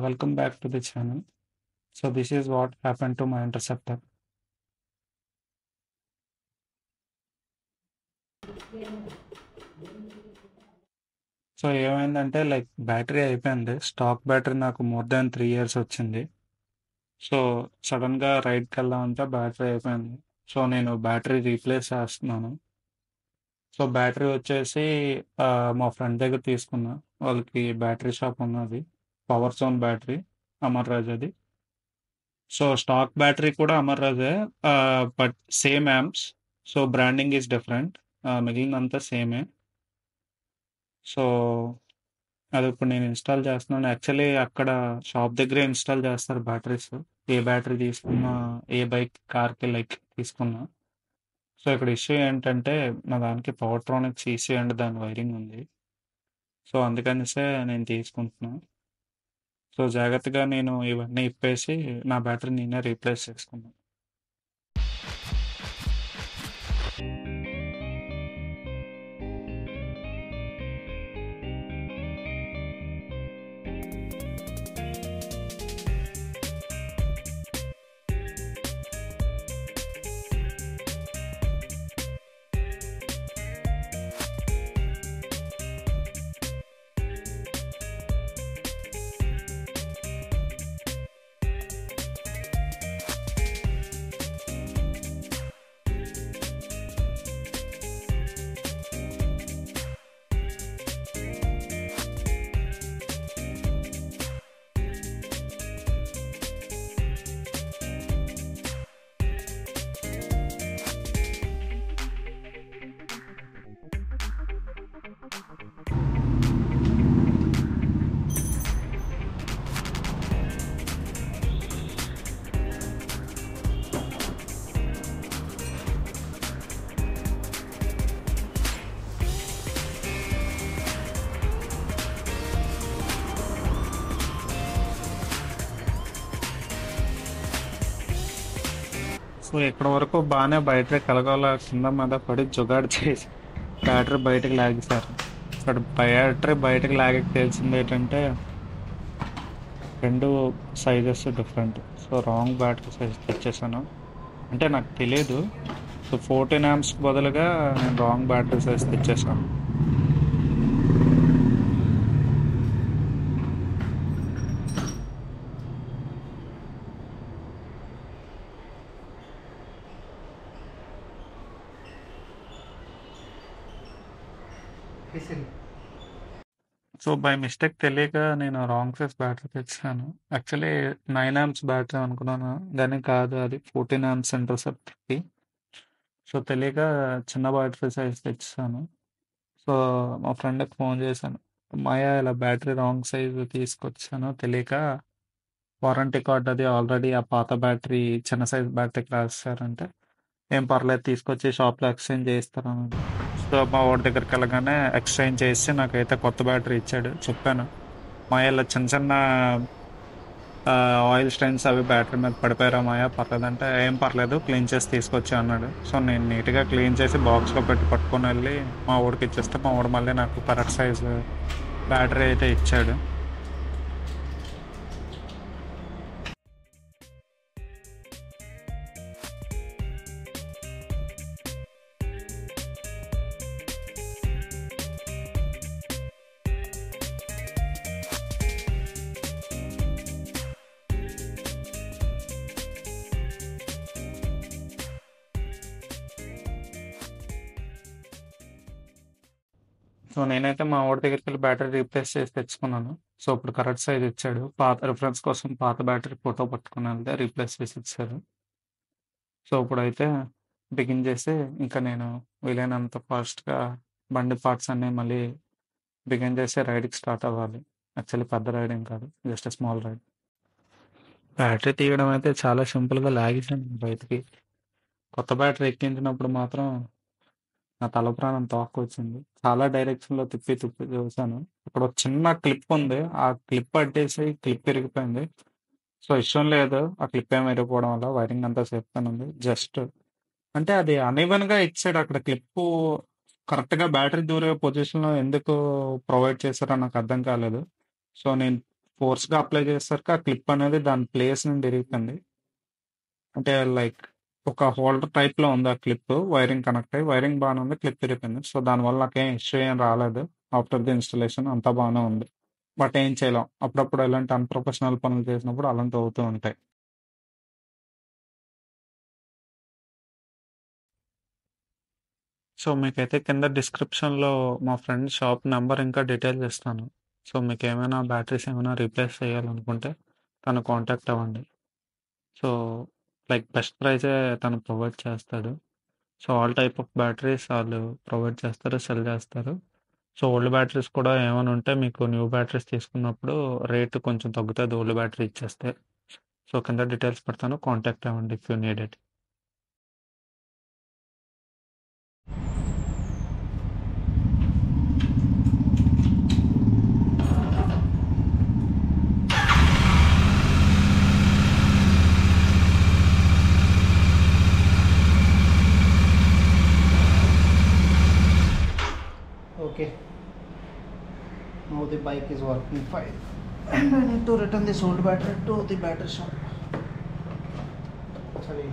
Welcome back to the channel. So this is what happened to my interceptor. So ఏమైందంటే battery అయిపోయింది. Stock battery నాకు more than 3 years వచ్చింది. So సడన్గా రైడ్కి వెళ్దామంటే బ్యాటరీ అయిపోయింది. సో నేను బ్యాటరీ రీప్లేస్ చేస్తున్నాను. సో బ్యాటరీ వచ్చేసి మా ఫ్రెండ్ దగ్గర తీసుకున్నా. వాళ్ళకి బ్యాటరీ షాప్ ఉన్నది. Power zone battery Amar Raj అది. సో స్టాక్ బ్యాటరీ కూడా అమర్ రాజే, but same amps. So branding is different. మిగిలినంతా సేమే. సో అది ఇప్పుడు నేను ఇన్స్టాల్ చేస్తున్నాను. యాక్చువల్లీ అక్కడ షాప్ దగ్గరే ఇన్స్టాల్ చేస్తారు బ్యాటరీస్. ఏ బ్యాటరీ తీసుకున్నా, ఏ బైక్, కార్కి తీసుకున్నా. సో ఇక్కడ ఇష్యూ ఏంటంటే నా దానికి పవర్ ట్రానిక్స్ ఈసీ అండ్ దాని వైరింగ్ ఉంది. సో అందుకనిసే నేను తీసుకుంటున్నా. సో జాగ్రత్తగా నేను ఇవన్నీ ఇప్పేసి నా బ్యాటరీ నేనే రీప్లేస్ చేసుకున్నాను. సో ఇక్కడ వరకు బాగానే బ్యాటరీ కలగాల కింద మీద పడి జుగాడు చేసి బ్యాటరీ బయటకు లాగేశారు. ఇక్కడ బ్యాటరీ బయటకు లాగకి తెలిసింది ఏంటంటే రెండు sizes different. So wrong battery size తెచ్చేసాను. అంటే నాకు తెలియదు. సో 14 amps బదులుగా నేను రాంగ్ బ్యాటరీ సైజ్ తెచ్చేసాను. సో బై మిస్టేక్ తెలియక నేను రాంగ్ సైజ్ బ్యాటరీ తెచ్చాను. యాక్చువల్లీ 9 amps బ్యాటరీ అనుకున్నాను, కానీ కాదు, అది 14 amps ఇంటర్సెప్టర్కి. సో తెలియక చిన్న బ్యాటరీ సైజ్ తెచ్చాను. సో మా ఫ్రెండ్కి ఫోన్ చేశాను, మాయా ఇలా బ్యాటరీ రాంగ్ సైజ్ తీసుకొచ్చాను తెలియక, వారంటీ కార్డ్ అది ఆల్రెడీ ఆ పాత బ్యాటరీ చిన్న సైజ్ బ్యాటరీకి రాశారంటే ఏం పర్లేదు తీసుకొచ్చి షాప్లో ఎక్స్చేంజ్ చేయిస్తారని. సో మా వాడి దగ్గరికి వెళ్ళగానే ఎక్స్చేంజ్ చేసి నాకైతే కొత్త బ్యాటరీ ఇచ్చాడు. చెప్పాను, మాయా ఇలా చిన్న చిన్న ఆయిల్ స్టైన్స్ అవి బ్యాటరీ మీద పడిపోయారా మాయా, పర్లేదంటే ఏం పర్లేదు క్లీన్ చేసి తీసుకొచ్చి అన్నాడు. సో నేను నీట్గా క్లీన్ చేసి బాక్స్లో పెట్టి పట్టుకొని వెళ్ళి మా వాడికి ఇచ్చేస్తే మా వాడు మళ్ళీ నాకు కరెక్ట్ సైజ్ బ్యాటరీ అయితే ఇచ్చాడు. సో నేనైతే మా వాడి దగ్గరికి వెళ్ళి బ్యాటరీ రీప్లేస్ చేసి తెచ్చుకున్నాను. సో ఇప్పుడు కరెక్ట్ సైజ్ ఇచ్చాడు. పాత రిఫరెన్స్ కోసం పాత బ్యాటరీ ఫోటో పట్టుకుని వెళ్తే రీప్లేస్ చేసి ఇచ్చారు. సో ఇప్పుడైతే బిగిన్ చేసి ఇంకా నేను వీలైనంత ఫాస్ట్గా బండి పార్ట్స్ అన్నీ మళ్ళీ బిగిన్ చేసి రైడ్కి స్టార్ట్ అవ్వాలి. యాక్చువల్లీ పెద్ద రైడింగ్ కాదు, జస్ట్ స్మాల్ రైడ్. బ్యాటరీ తీయడం అయితే చాలా సింపుల్గా లాగేసాను బయటికి. కొత్త బ్యాటరీ ఎక్కించినప్పుడు మాత్రం నా తల ప్రాణం తోక్కొచ్చింది. చాలా డైరెక్షన్‌లో తిప్పి తిప్పి చూసాను. అక్కడ ఒక చిన్న క్లిప్ ఉంది. ఆ క్లిప్ పట్టేసి క్లిప్ ఇరిగిపోయింది. సో, ఇష్టం లేదు. ఆ క్లిప్ ఏమో ఇరిగిపోవడం వల్ల వైరింగ్ అంతా సేఫ్‌గానే ఉంది. జస్ట్ అంటే అది అన్‌ఈవెన్‌గా ఇచ్చాడు. అక్కడ క్లిప్పు కరెక్ట్‌గా బ్యాటరీ దూరే పొజిషన్‌లో ఎందుకు ప్రొవైడ్ చేశారో నాకు అర్థం కాలేదు. సో, నేను ఫోర్స్‌గా అప్లై చేసేసరికి ఆ క్లిప్ అనేది దాని ప్లేస్ నుండి ఇరిగిపోయింది. అంటే లైక్ ఒక హోల్డర్ టైప్‌లో ఉంది ఆ క్లిప్. వైరింగ్ కనెక్ట్ అయ్యి వైరింగ్ బానే ఉంది. క్లిప్ ఇరిగిపోయింది. సో, దానివల్ల నాకేం ఇష్యూ ఏం రాలేదు. ఆఫ్టర్ ది ఇన్‌స్టాలేషన్ అంతా బానే ఉంది. బట్ ఏం చేయలేం. అప్పుడప్పుడు ఇలాంటి అన్‌ప్రొఫెషనల్ పనులు చేసినప్పుడు అలాంటివి అవుతూ ఉంటాయి. సో, మీకైతే కింద డిస్క్రిప్షన్‌లో మా ఫ్రెండ్ షాప్ నంబర్ ఇంకా డీటెయిల్స్ ఇస్తాను. సో, మీకేమైనా బ్యాటరీస్ ఏమైనా రీప్లేస్ చేయాలనుకుంటే తను కాంటాక్ట్ అవ్వండి. సో, లైక్ బెస్ట్ ప్రైజే తను ప్రొవైడ్ చేస్తాడు. So, all type of batteries ఆళ్ళు ప్రొవైడ్ చేస్తారు, సెల్ చేస్తారు. సో, ఓల్డ్ బ్యాటరీస్ కూడా ఏమైనా ఉంటే మీకు న్యూ బ్యాటరీస్ తీసుకున్నప్పుడు రేట్ కొంచెం తగ్గుతది ఓల్డ్ బ్యాటరీ ఇచ్చేస్తే. సో, కింద డీటెయిల్స్ పెడతాను. కాంటాక్ట్ అవ్వండి if you need it. Okay, now the bike is working fine and I need to return this old battery to the battery shop. Sorry.